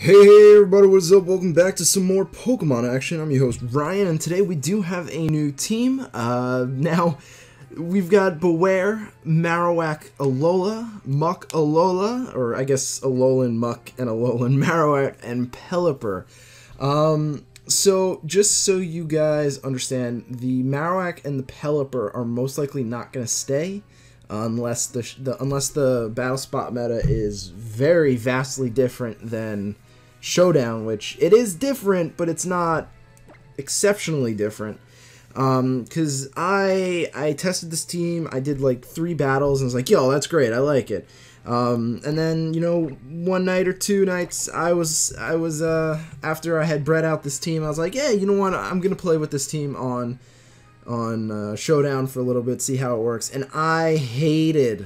Hey everybody, what is up? Welcome back to some more Pokemon action. I'm your host Ryan, and today we do have a new team. Now we've got Beware, Marowak, Alola, Muck, Alola, or I guess Alolan Muck and Alolan Marowak, and Pelipper. So just so you guys understand, the Marowak and the Pelipper are most likely not going to stay unless the battle spot meta is very vastly different than Showdown, which it is different, but it's not exceptionally different. Because I tested this team, I did like 3 battles, and I was like, yo, that's great, I like it. And then, you know, one night or 2 nights, I was after I had bred out this team, I was like, yeah, you know what, I'm gonna play with this team on Showdown for a little bit, see how it works. And I hated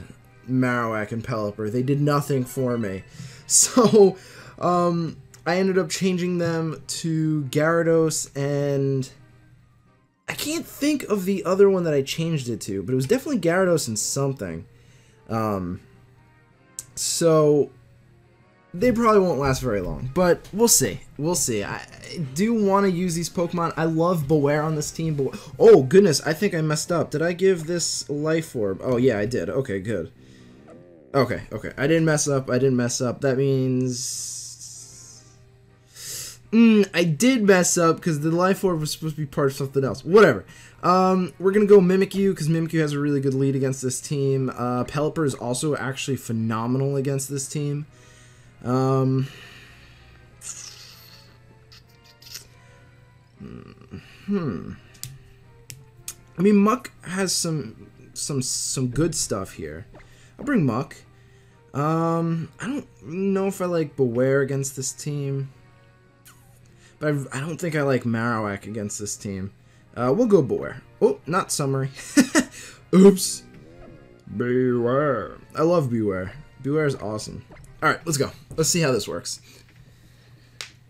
Marowak and Pelipper. They did nothing for me. So, I ended up changing them to Gyarados, and I can't think of the other one that I changed it to, but it was definitely Gyarados and something. So they probably won't last very long, but we'll see. We'll see. I do want to use these Pokemon. I love Beware on this team. But oh goodness, I think I messed up. Did I give this Life Orb? Oh yeah, I did. Okay, good. Okay. I didn't mess up. That means I did mess up because the Life Orb was supposed to be part of something else. Whatever. We're gonna go Mimikyu because Mimikyu has a really good lead against this team. Pelipper is also actually phenomenal against this team. I mean, Muck has some good stuff here. I'll bring Muck. I don't know if I like Beware against this team, but I don't think I like Marowak against this team. We'll go Beware. Oh, not Summary. Oops. Beware. I love Beware. Beware is awesome. Alright, let's go. Let's see how this works.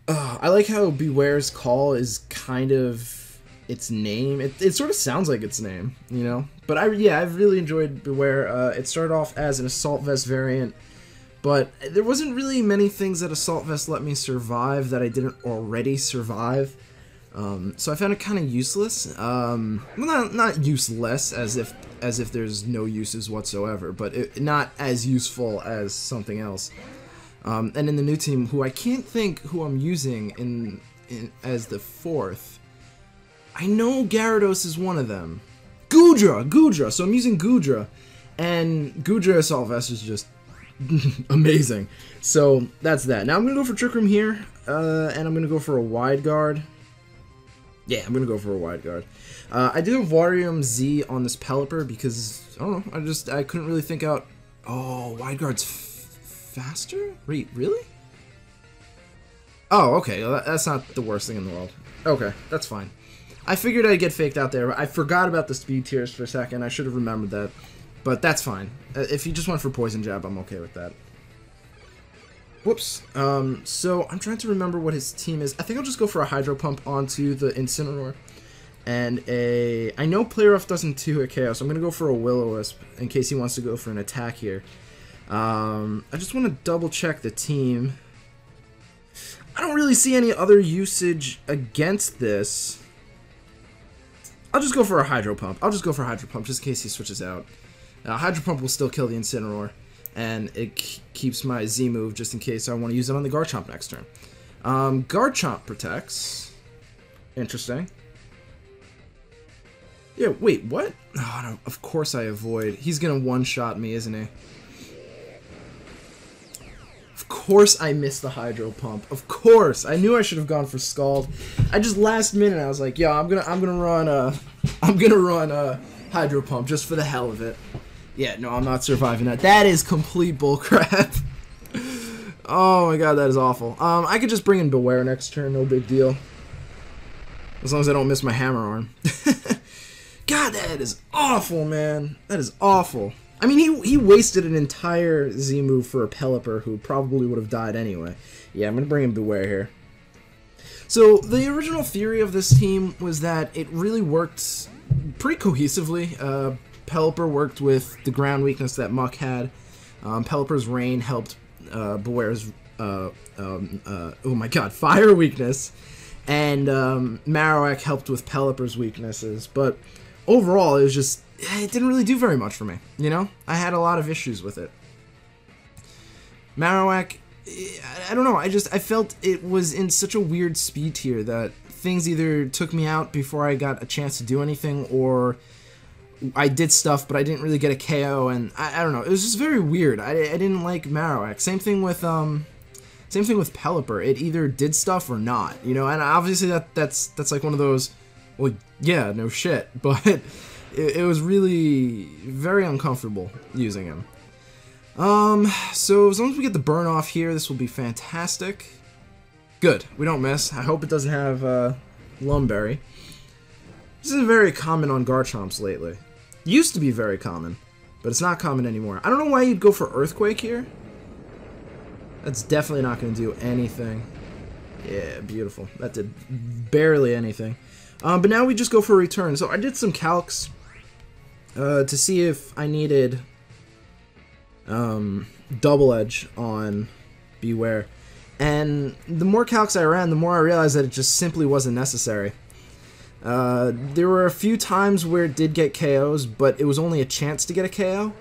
I like how Beware's call is kind of its name. It sort of sounds like its name, you know? But I've really enjoyed Beware. It started off as an Assault Vest variant, but there wasn't really many things that Assault Vest let me survive that I didn't already survive. So I found it kind of useless. Well, not useless, as if there's no uses whatsoever, but not as useful as something else. And in the new team, who I can't think who I'm using as the 4th, I know Gyarados is one of them. Goodra! So I'm using Goodra, and Goodra Assault Vest is just amazing. So that's that. Now I'm gonna go for Trick Room here, and I'm gonna go for a Wide Guard. Yeah, I'm gonna go for a Wide Guard. I do have Waterium Z on this Pelipper because I don't know. I couldn't really think out. Oh, Wide Guard's faster? Wait, really? Oh, okay. Well, that's not the worst thing in the world. Okay, that's fine. I figured I'd get faked out there. I forgot about the speed tiers for a second. I should have remembered that, but that's fine. If you just went for Poison Jab, I'm okay with that. Whoops. So I'm trying to remember what his team is. I think I'll just go for a Hydro Pump onto the Incineroar. And I know Play Rough doesn't 2-hit KO, so I'm going to go for a Will-O-Wisp in case he wants to go for an attack here. I just want to double check the team. I don't really see any other usage against this. I'll just go for a Hydro Pump. just in case he switches out. Hydro Pump will still kill the Incineroar, and it keeps my Z move just in case I want to use it on the Garchomp next turn. Garchomp protects. Interesting. Yeah, wait, what? Oh, no, of course I avoid. He's gonna one-shot me, isn't he? Of course I missed the Hydro Pump. Of course. I knew I should have gone for Scald. I just last minute I was like, yeah, I'm gonna run Hydro Pump just for the hell of it. Yeah, no, I'm not surviving that. That is complete bullcrap. Oh my god, that is awful. I could just bring in Beware next turn, no big deal. As long as I don't miss my Hammer Arm. God, that is awful, man. That is awful. I mean, he wasted an entire Z move for a Pelipper who probably would have died anyway. Yeah, I'm going to bring in Beware here. So, the original theory of this team was that it really worked pretty cohesively. Pelipper worked with the ground weakness that Muck had. Pelipper's Rain helped Beware's oh my god, fire weakness, and Marowak helped with Pelipper's weaknesses, but overall it didn't really do very much for me, you know? I had a lot of issues with it. Marowak, I don't know, I felt it was in such a weird speed tier that things either took me out before I got a chance to do anything, or I did stuff but I didn't really get a KO, and I don't know, it was just very weird. I didn't like Marowak. Same thing with Pelipper. It either did stuff or not, you know, and obviously that's like one of those, well, yeah, no shit, but it was really very uncomfortable using him. So as long as we get the burn off here, this will be fantastic. Good, we don't miss. I hope it doesn't have Lumberry. This is very common on Garchomps lately. Used to be very common, but it's not common anymore. I don't know why you'd go for Earthquake here. That's definitely not going to do anything. Yeah, beautiful. That did barely anything. But now we just go for Return. So I did some calcs to see if I needed Double Edge on Beware. And the more calcs I ran, the more I realized that it just simply wasn't necessary. There were a few times where it did get KOs, but it was only a chance to get a KO.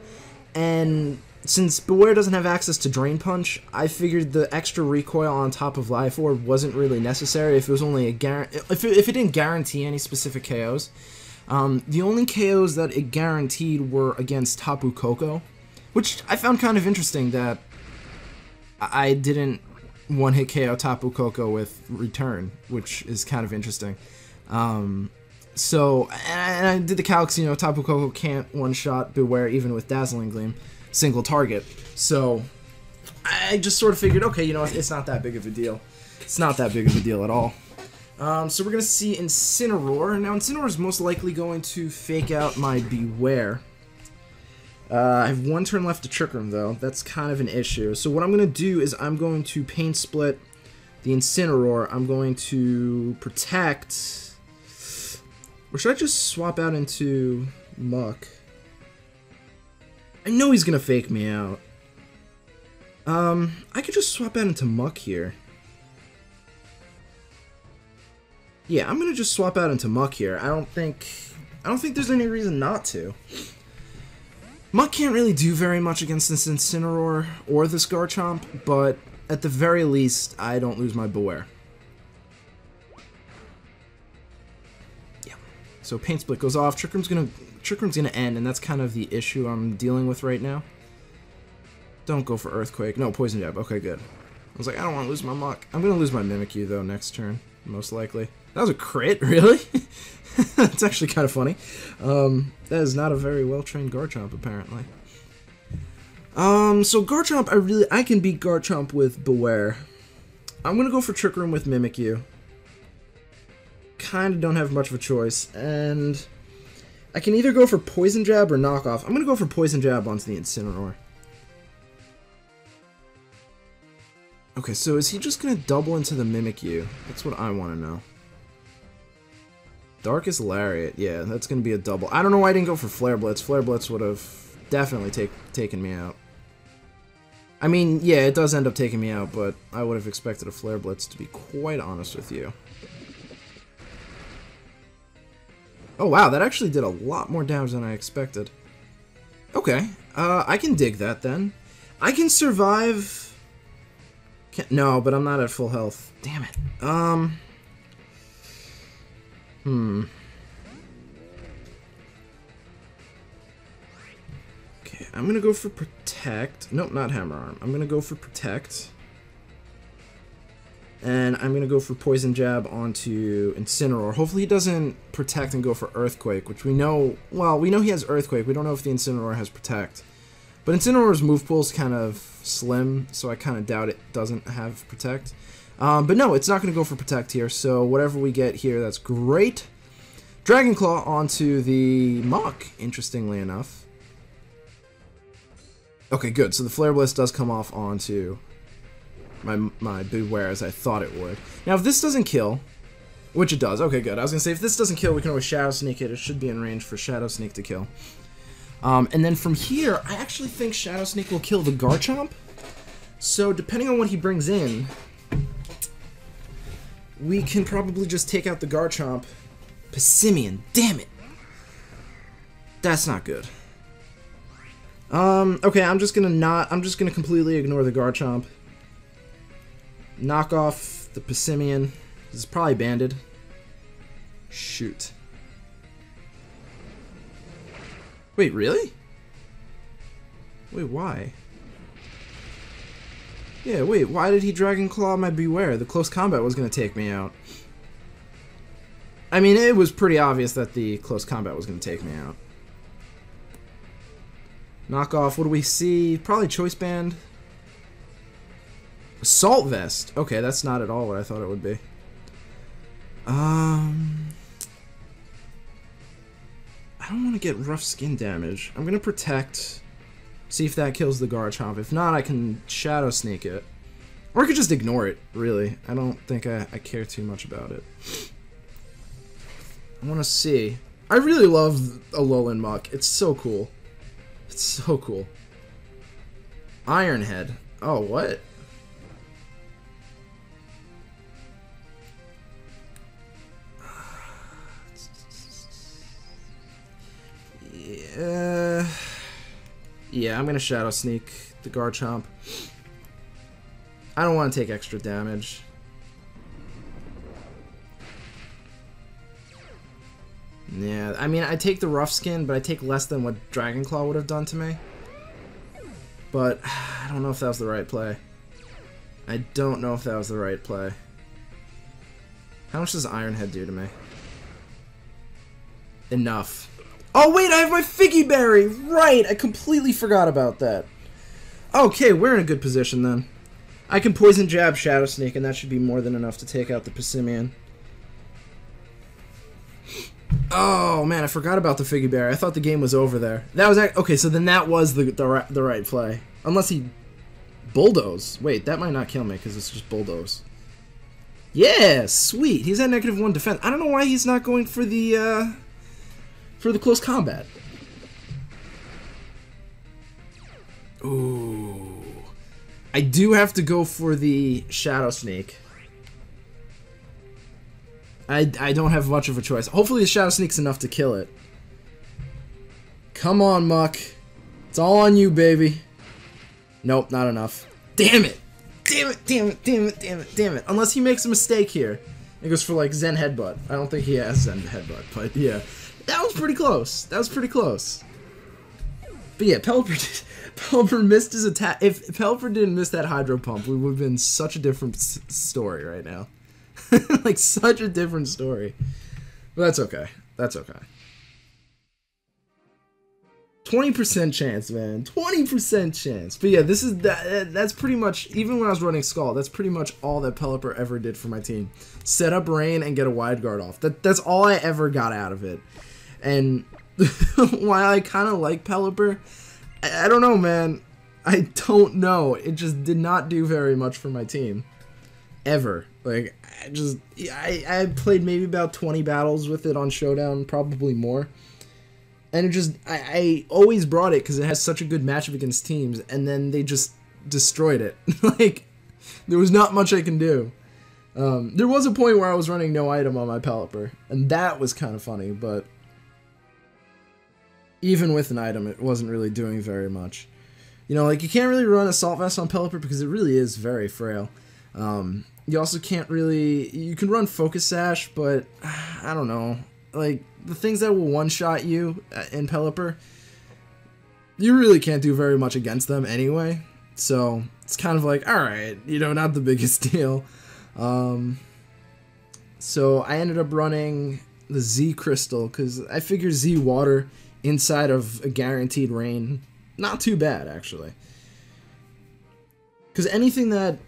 And since Beware doesn't have access to Drain Punch, I figured the extra recoil on top of Life Orb wasn't really necessary if it was only a if it didn't guarantee any specific KOs. The only KOs that it guaranteed were against Tapu Koko, which I found kind of interesting that I didn't one-hit KO Tapu Koko with Return, which is kind of interesting. So, and I did the calcs, you know, Tapu Koko can't one-shot Beware even with Dazzling Gleam, single target. So, I just sort of figured, okay, you know, it's not that big of a deal. It's not that big of a deal at all. So we're going to see Incineroar. Now, Incineroar is most likely going to fake out my Beware. I have one turn left to Trick Room, though. That's kind of an issue. So what I'm going to do is I'm going to Pain Split the Incineroar. I'm going to Protect. Or should I just swap out into Muck? I know he's going to fake me out. I could just swap out into Muck here. Yeah, I'm going to just swap out into Muck here. I don't think there's any reason not to. Muck can't really do very much against this Incineroar or this Garchomp, but at the very least, I don't lose my Beware. Yeah. So Pain Split goes off. Trick Room's gonna end, and that's kind of the issue I'm dealing with right now. Don't go for Earthquake. No, Poison Jab. Okay, good. I was like, I don't want to lose my Muck. I'm gonna lose my Mimikyu though next turn, most likely. That was a crit, really? It's actually kind of funny. That is not a very well-trained Garchomp, apparently. So Garchomp, I can beat Garchomp with Beware. I'm gonna go for Trick Room with Mimikyu. Kinda don't have much of a choice, and I can either go for Poison Jab or Knock Off. I'm gonna go for Poison Jab onto the Incineroar. Okay, so is he just gonna double into the Mimikyu? That's what I want to know. Darkest Lariat, yeah, that's going to be a double. I don't know why I didn't go for Flare Blitz. Flare Blitz would have definitely taken me out. I mean, yeah, it does end up taking me out, but I would have expected a Flare Blitz, to be quite honest with you. Oh wow, that actually did a lot more damage than I expected. Okay, I can dig that then. I can survive... No, but I'm not at full health. Damn it. Okay, I'm gonna go for Protect. Nope, not Hammer Arm. I'm gonna go for Protect. And I'm gonna go for Poison Jab onto Incineroar. Hopefully he doesn't Protect and go for Earthquake, which we know... Well, we know he has Earthquake. We don't know if the Incineroar has Protect. But Incineroar's move pool is kind of slim, so I kind of doubt it doesn't have Protect. But no, it's not going to go for Protect here, so whatever we get here, that's great. Dragon Claw onto the Mach, interestingly enough. Okay, good, so the Flare Blitz does come off onto my Beware, as I thought it would. Now, if this doesn't kill, which it does, okay, good. I was going to say, if this doesn't kill, we can always Shadow Sneak it. It should be in range for Shadow Sneak to kill. And then from here, I actually think Shadow Sneak will kill the Garchomp. So, depending on what he brings in, we can probably just take out the Garchomp. Pissimian, damn it! That's not good. Okay, I'm just gonna completely ignore the Garchomp. Knock off the Pissimian. This is probably banded. Shoot. Wait, really? Wait, why? Yeah, wait, why did he Dragon Claw my Beware? The close combat was gonna take me out. I mean, it was pretty obvious that the close combat was gonna take me out. Knock off, what do we see? Probably Choice Band. Assault Vest. Okay, that's not at all what I thought it would be. I don't want to get rough skin damage. I'm gonna protect. See if that kills the Garchomp. If not, I can Shadow Sneak it. Or I could just ignore it, really. I don't think I care too much about it. I want to see. I really love Alolan Muck. It's so cool. It's so cool. Iron Head. Oh, what? Yeah, I'm gonna Shadow Sneak the Garchomp. I don't want to take extra damage. Yeah, I mean, I take the Rough Skin, but I take less than what Dragon Claw would have done to me. But I don't know if that was the right play. I don't know if that was the right play. How much does Iron Head do to me? Enough. Oh wait, I have my Figgy Berry! Right, I completely forgot about that. Okay, we're in a good position then. I can Poison Jab Shadow Sneak, and that should be more than enough to take out the Pissimian. Oh man, I forgot about the Figgy Berry. I thought the game was over there. That was okay. So then that was the right play, unless he Bulldoze. Wait, that might not kill me because it's just Bulldoze. Yeah, sweet. He's at -1 defense. I don't know why he's not going for the close combat. Ooh. I do have to go for the Shadow Sneak. I don't have much of a choice. Hopefully the Shadow Sneak's enough to kill it. Come on, Muck. It's all on you, baby. Nope, not enough. Damn it! Damn it, damn it, damn it, damn it, damn it. Unless he makes a mistake here. It goes for, like, Zen Headbutt. I don't think he has Zen Headbutt, but yeah. That was pretty close. That was pretty close. But yeah, Pelipper missed his attack. If Pelipper didn't miss that Hydro Pump, we would have been such a different story right now. Like, such a different story. But that's okay. That's okay. 20% chance, man. 20% chance. But yeah, this is that's pretty much, even when I was running Skull, that's pretty much all that Pelipper ever did for my team. Set up Rain and get a Wide Guard off. That's all I ever got out of it. And while I kind of like Pelipper, I don't know, man. I don't know. It just did not do very much for my team. Ever. Like, I played maybe about 20 battles with it on Showdown, probably more. And it just, I always brought it because it has such a good matchup against teams, and then they just destroyed it. Like, there was not much I can do. There was a point where I was running no item on my Pelipper, and that was kind of funny, but even with an item, it wasn't really doing very much. You know, like, you can't really run Assault Vest on Pelipper because it really is very frail. You also can't really, you can run Focus Sash, but I don't know. Like, the things that will one-shot you in Pelipper, you really can't do very much against them anyway. So, it's kind of like, alright, you know, not the biggest deal. So, I ended up running the Z Crystal, because I figure Z Water inside of a guaranteed rain, not too bad, actually. Because anything that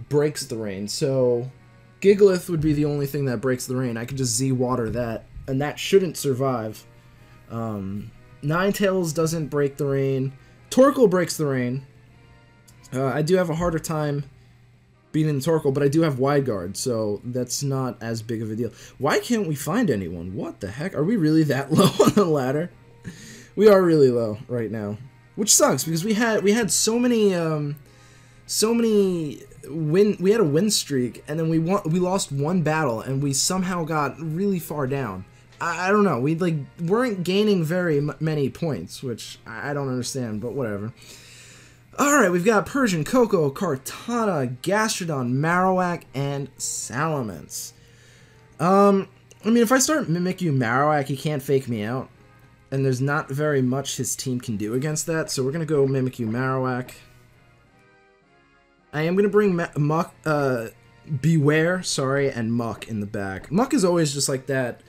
breaks the rain, so Gigalith would be the only thing that breaks the rain. I could just Z-Water that, and that shouldn't survive. Ninetales doesn't break the rain. Torkoal breaks the rain. I do have a harder time beating Torkoal, but I do have Wide Guard, so that's not as big of a deal. Why can't we find anyone? What the heck? Are we really that low on the ladder? We are really low right now, which sucks because we had so many so many we had a win streak, and then we lost one battle, and we somehow got really far down. I don't know. We like weren't gaining very many points, which I don't understand, but whatever. All right, we've got Persian, Koko, Kartana, Gastrodon, Marowak, and Salamence. I mean, if I start Mimikyu Marowak, he can't fake me out, and there's not very much his team can do against that, so we're gonna go Mimikyu Marowak. I am gonna bring Beware, sorry, and Muck in the back. Muck is always just like that.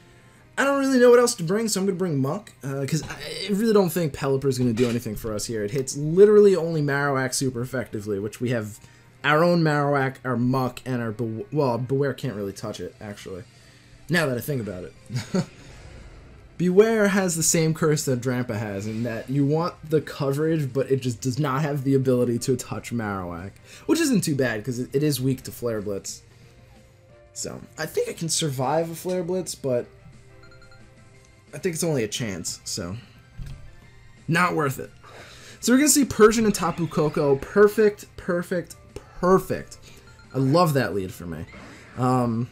I don't really know what else to bring, so I'm going to bring Muck, because I really don't think Pelipper is going to do anything for us here. It hits literally only Marowak super effectively, which we have our own Marowak, our Muck, and our well, Beware can't really touch it, actually, now that I think about it. Beware has the same curse that Drampa has, in that you want the coverage, but it just does not have the ability to touch Marowak, which isn't too bad, because it is weak to Flare Blitz. So, I think I can survive a Flare Blitz, but I think it's only a chance, so not worth it. So we're going to see Persian and Tapu Koko. Perfect, perfect, perfect. I love that lead for me. I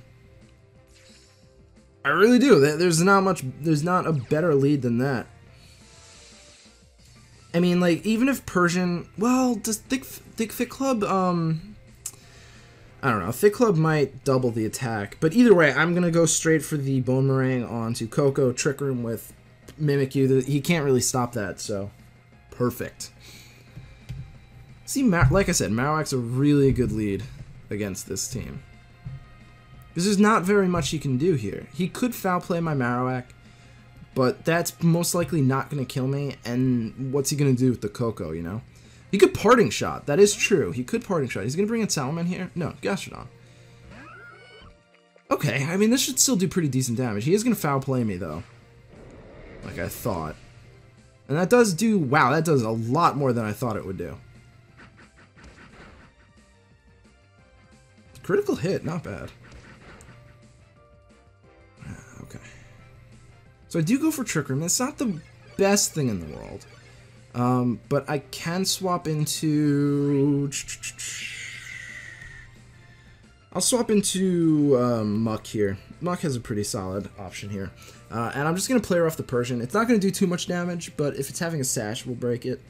really do. There's not a better lead than that. I mean, like, even if Persian, well, does Thick Club, I don't know, Thick Club might double the attack, but either way, I'm going to go straight for the Bone Meringue onto Koko, Trick Room with Mimikyu. He can't really stop that, so perfect. See, like I said, Marowak's a really good lead against this team. Because there's not very much he can do here. He could foul play my Marowak, but that's most likely not going to kill me, and what's he going to do with the Koko, you know? He could Parting Shot. That is true. He could Parting Shot. He's going to bring in Salamence here? No, Gastrodon. Okay, I mean, this should still do pretty decent damage. He is going to foul play me, though. Like I thought. And that does do... Wow, that does a lot more than I thought it would do. Critical hit, not bad. Okay. So I do go for Trick Room. It's not the best thing in the world. But I can swap into... I'll swap into Muck here. Muck has a pretty solid option here. And I'm just going to play her off the Persian. It's not going to do too much damage, but if it's having a sash, we'll break it.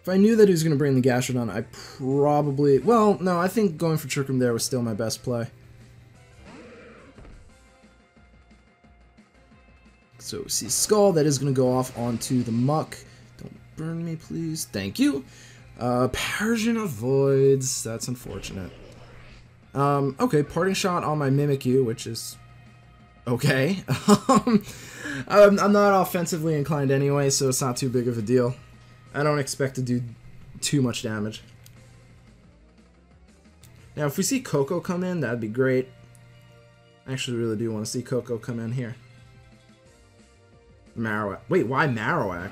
If I knew that he was going to bring the Gastrodon, I probably... Well, no, I think going for Trick Room there was still my best play. So, see Skull, that is going to go off onto the Muck. Don't burn me, please. Thank you. Persian avoids. That's unfortunate. Okay, Parting Shot on my Mimikyu, which is okay. I'm not offensively inclined anyway, so it's not too big of a deal. I don't expect to do too much damage. Now, if we see Koko come in, that'd be great. I actually really do want to see Koko come in here. Marowak. Wait, why Marowak?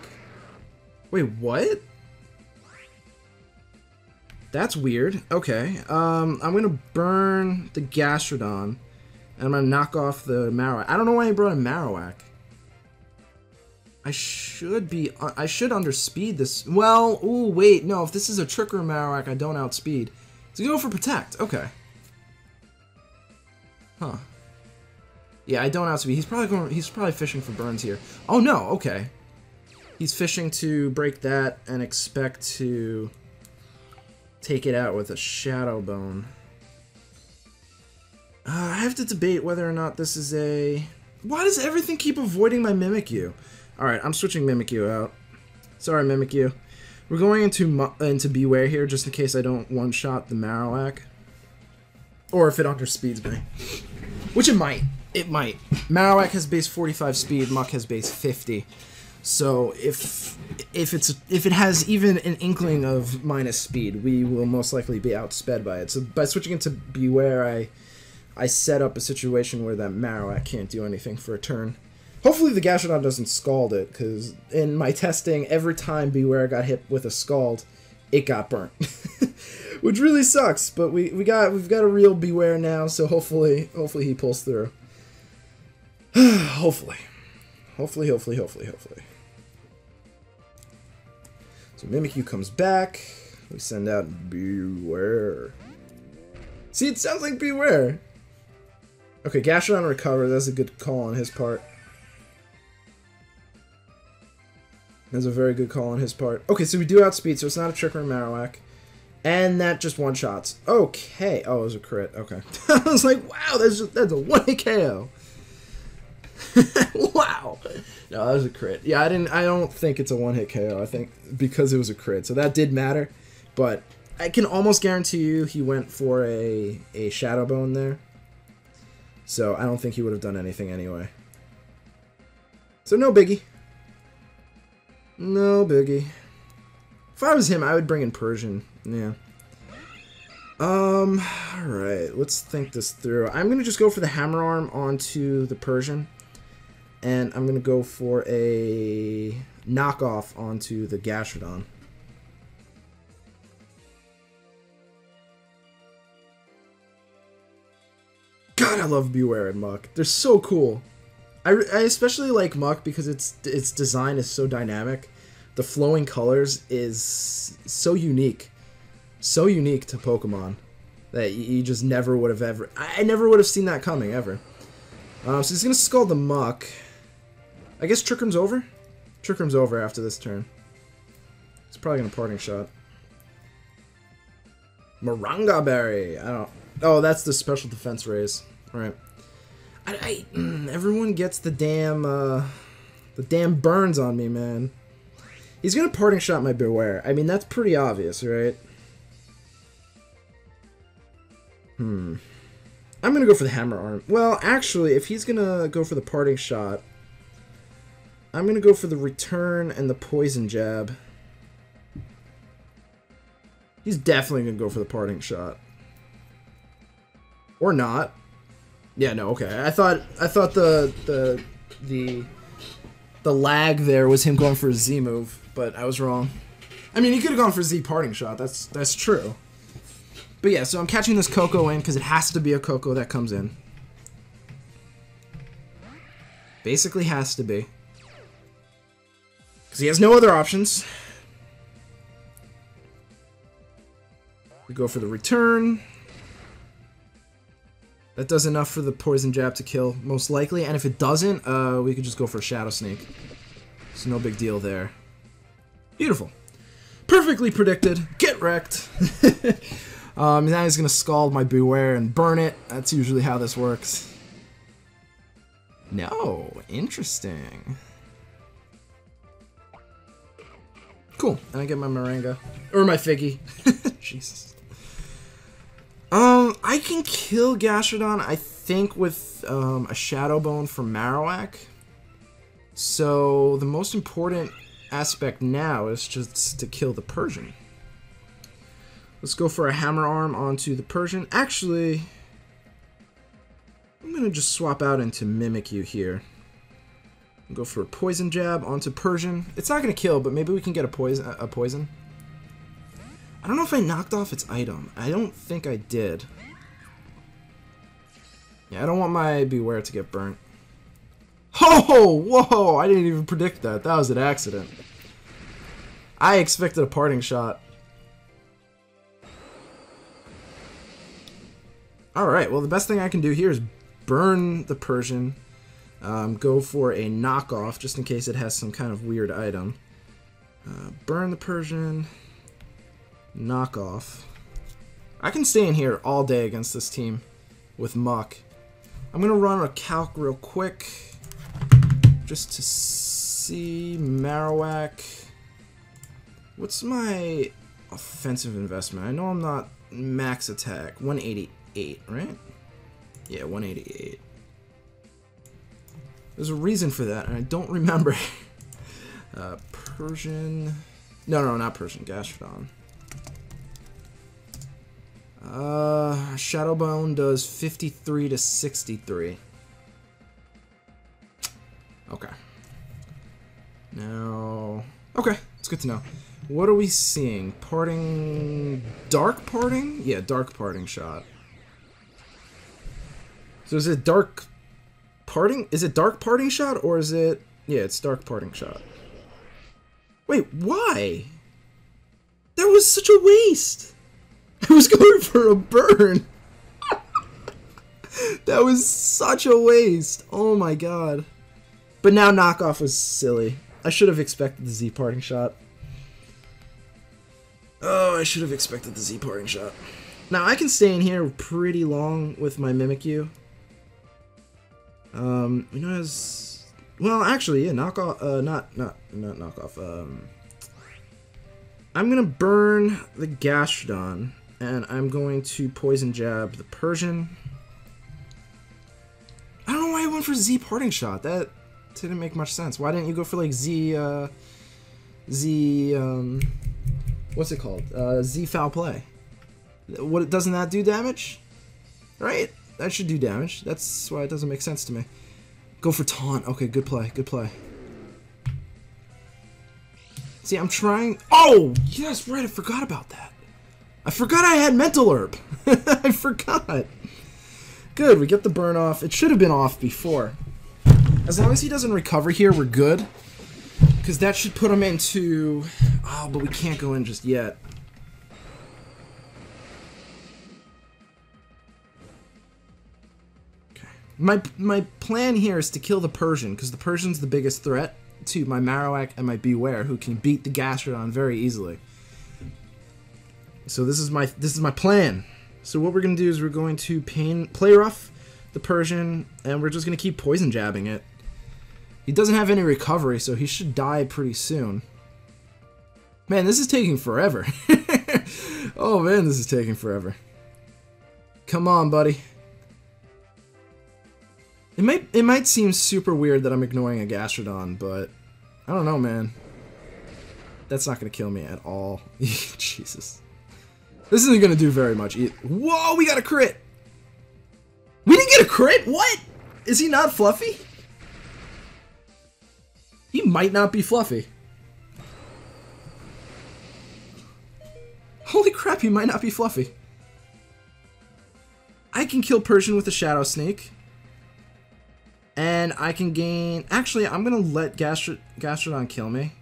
Wait, what? That's weird. Okay. I'm gonna burn the Gastrodon, and I'm gonna knock off the Marowak. I don't know why he brought a Marowak. I should underspeed this. Well, ooh, wait, no. If this is a Trick Room Marowak, I don't outspeed. So you go for Protect. Okay. Huh. Yeah, I don't outspeed. He's probably fishing for burns here. Oh no, okay. He's fishing to break that and expect to take it out with a Shadow Bone. I have to debate whether or not this is a... Why does everything keep avoiding my Mimikyu? Alright, I'm switching Mimikyu out. Sorry, Mimikyu. We're going into Beware here, just in case I don't one-shot the Marowak. Or if it underspeeds me. Which it might. It might. Marowak has base 45 speed, Muck has base 50. So if it has even an inkling of minus speed, we will most likely be outsped by it. So by switching into Beware, I set up a situation where that Marowak can't do anything for a turn. Hopefully the Gastrodon doesn't scald it, because in my testing, every time Beware got hit with a scald, it got burnt. Which really sucks, but we've got a real Beware now, so hopefully he pulls through. Hopefully. So Mimikyu comes back. We send out Beware. See, it sounds like Beware. Okay, Gastrodon recovers. That's a good call on his part. That's a very good call on his part. Okay, so we do outspeed, so it's not a Trick or a Marowak. And that just one-shots. Okay. Oh, it was a crit. Okay. I was like, wow, that's a 1-hit KO. Wow. No, that was a crit. Yeah, I don't think it's a 1-hit KO. I think because it was a crit. So that did matter. But I can almost guarantee you he went for a Shadow Bone there. So I don't think he would have done anything anyway. So no biggie. No biggie. If I was him, I would bring in Persian. Yeah. Alright, let's think this through. I'm gonna just go for the Hammer Arm onto the Persian. And I'm gonna go for a knockoff onto the Gastrodon. God, I love Beware and Muck. They're so cool. I especially like Muck because its design is so dynamic. The flowing colors is so unique. So unique to Pokemon that you just never would have ever... I never would have seen that coming, ever. So he's going to Scald the Muck. I guess Trick Room's over? Trick Room's over after this turn. It's probably going to Parting Shot. Moranga Berry. I don't... Oh, that's the special defense raise. Right. Everyone gets the damn burns on me, man. He's gonna Parting Shot my Beware. I mean, that's pretty obvious, right? I'm gonna go for the Hammer Arm. Well, actually, if he's gonna go for the Parting Shot, I'm gonna go for the Return and the Poison Jab. He's definitely gonna go for the Parting Shot. Or not. Yeah, no, okay. I thought the lag there was him going for a Z move, but I was wrong. I mean, he could have gone for Z Parting Shot. That's true. But yeah, so I'm catching this Coco in because it has to be a Coco that comes in. Basically has to be. Because he has no other options. We go for the Return. That does enough for the Poison Jab to kill, most likely. And if it doesn't, we could just go for a Shadow Sneak. So no big deal there. Beautiful. Perfectly predicted. Get wrecked. Now he's going to Scald my Beware and burn it. That's usually how this works. No. Interesting. Cool. And I get my Moranga. Or my Figgy. Jesus. I can kill Gastrodon, I think, with a Shadow Bone from Marowak. So the most important aspect now is just to kill the Persian. Let's go for a Hammer Arm onto the Persian. Actually, I'm going to just swap out into Mimikyu here. Go for a Poison Jab onto Persian. It's not going to kill, but maybe we can get a poison. I don't know if I knocked off its item. I don't think I did. Yeah, I don't want my Beware to get burnt. Oh, whoa! I didn't even predict that. That was an accident. I expected a Parting Shot. Alright, well the best thing I can do here is burn the Persian. Go for a knockoff, just in case it has some kind of weird item. Burn the Persian. Knockoff. I can stay in here all day against this team with Muck. I'm gonna run a calc real quick just to see Marowak. What's my offensive investment? I know I'm not max attack. 188, right? Yeah, 188. There's a reason for that, and I don't remember. Persian. No, not Persian. Gastrodon. Shadow Bone does 53 to 63. Okay. Now... Okay, it's good to know. What are we seeing? Parting... Dark Parting? Yeah, Dark Parting Shot. So is it Dark Parting? Is it Dark Parting Shot, or is it... Yeah, it's Dark Parting Shot. Wait, why? was such a waste. I was going for a burn. That was such a waste. Oh my god. But now knockoff was silly. I should have expected the Z parting shot. Oh, I should have expected the Z parting shot. Now I can stay in here pretty long with my Mimikyu. You know, as well, actually, yeah, knockoff. Not knockoff. I'm gonna burn the Gastrodon, and I'm going to poison jab the Persian. I don't know why I went for Z parting shot. That didn't make much sense. Why didn't you go for like what's it called? Z foul play. What, doesn't that do damage? Right? That should do damage. That's why it doesn't make sense to me. Go for taunt. Okay, good play. Good play. See, I'm trying... Oh! Yes, right, I forgot about that. I forgot I had Mental Herb. I forgot. Good, we get the burn off. It should have been off before. As long as he doesn't recover here, we're good. Because that should put him into... Oh, but we can't go in just yet. Okay. My plan here is to kill the Persian, because the Persian's the biggest threat to my Marowak and my Beware, who can beat the Gastrodon very easily. So this is my plan. So what we're gonna do is we're going to play rough the Persian, and we're just gonna keep poison jabbing it. He doesn't have any recovery, so he should die pretty soon. Man, this is taking forever. Oh man, this is taking forever. Come on, buddy. It might seem super weird that I'm ignoring a Gastrodon, but I don't know, man. That's not gonna kill me at all. Jesus. This isn't gonna do very much either. Whoa, we got a crit! We didn't get a crit? What? Is he not fluffy? He might not be fluffy. Holy crap, he might not be fluffy. I can kill Persian with a Shadow Sneak. And I can gain... Actually, I'm gonna let Gastrodon kill me.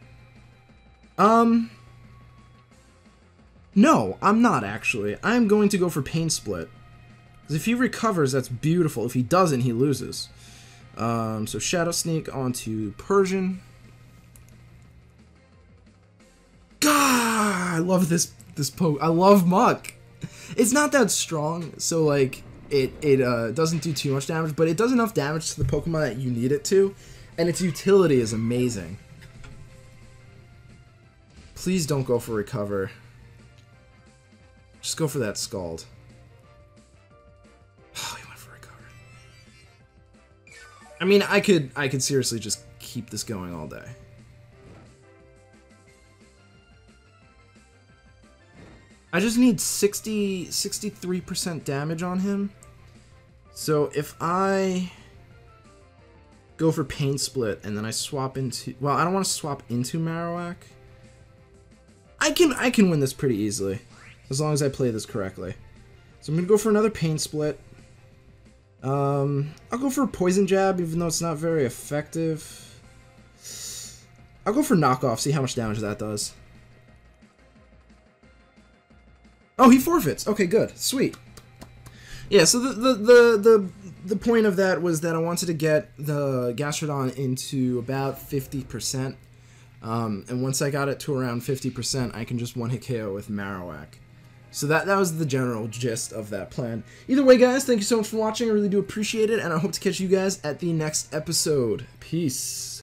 No, I'm not actually. I'm going to go for Pain Split. Because if he recovers, that's beautiful. If he doesn't, he loses. So Shadow Sneak onto Persian. God, I love this poke. I love Muck. It's not that strong, so like it doesn't do too much damage, but it does enough damage to the Pokemon that you need it to, and its utility is amazing. Please don't go for Recover. Just go for that Scald. Oh, he went for Recover. I mean, I could seriously just keep this going all day. I just need 63% damage on him. So if I go for Pain Split and then I swap into... Well, I don't want to swap into Marowak. I can win this pretty easily. As long as I play this correctly. So I'm going to go for another Pain Split. I'll go for a Poison Jab, even though it's not very effective. I'll go for Knockoff, see how much damage that does. Oh, he forfeits. Okay, good. Sweet. Yeah, so the point of that was that I wanted to get the Gastrodon into about 50%. And once I got it to around 50%, I can just one-hit KO with Marowak. So that was the general gist of that plan. Either way, guys, thank you so much for watching. I really do appreciate it, and I hope to catch you guys at the next episode. Peace.